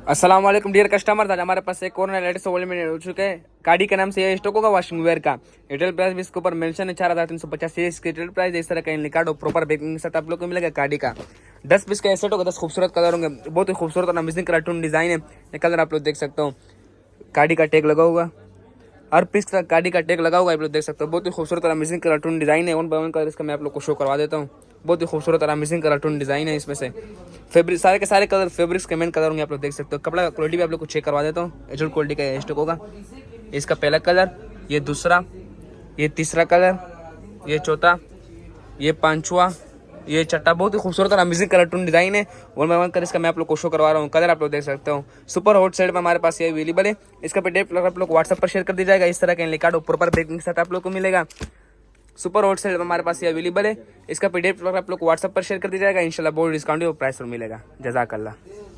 अस्सलाम वालेकुम dear customer. आज हमारे पास एक और नया लेटेस्ट वर्ल्ड में हो चुके हैं। गाड़ी का नाम से ये स्टॉक होगा वॉशिंग वेयर का। रिटेल प्राइस भी इसके ऊपर मेंशन है 4,350। इसकी रिटेल प्राइस इस तरह का निकालो प्रॉपर पैकिंग के साथ आप लोग को मिलेगा। गाड़ी का 10 पीस का सेट होगा, 10 खूबसूरत कलर होंगे, बहुत ही खूबसूरत और अमेजिंग कार्टून डिजाइन है। ये कलर आप लोग देख सकते हो। गाड़ी का टैग लगा होगा, हर पीस का गाड़ी का टैग लगा हुआ है, आप लोग देख सकते हो। बहुत ही खूबसूरत और अमेजिंग कार्टून डिजाइन है। वन बाय वन कलर इसका मैं आप लोग को शो करवा देता हूँ। बहुत ही खूबसूरत और अमेजिंग कार्टून डिजाइन है। इसमें से फैब्रिक सारे के सारे कलर फैब्रिक्स के मेन कलर होंगे, आप लोग देख सकते हो। कपड़ा का क्वालिटी भी आप लोग को चेक करवा देता हूँ। एचल क्वालिटी का ये स्टॉक होगा। इसका पहला कलर, ये दूसरा, ये तीसरा कलर, ये चौथा, ये पांचवा, ये छठा। बहुत ही खूबसूरत और अमेजिंग कार्टून डिजाइन है। वन बाय वन कलर इसका मैं आप लोग को शो करवा रहा हूँ। कलर आप लोग देख सकते हो। सुपर हॉट सेट में हमारे पास ये अवेलेबल है। इसका पीडीएफ आप लोग व्हाट्सएप पर शेयर कर दी जाएगा। इस तरह का लिकार्ड प्रॉपर पैकिंग के साथ आप लोग को मिलेगा। सुपर हॉट सेल हमारे पास ये अवेलेबल है। इसका पीडीएफ आप लोग व्हाट्सएप पर शेयर कर दिया जाएगा। इंशाल्लाह बहुत डिस्काउंट और प्राइस पर मिलेगा। जज़ाकल्लाह।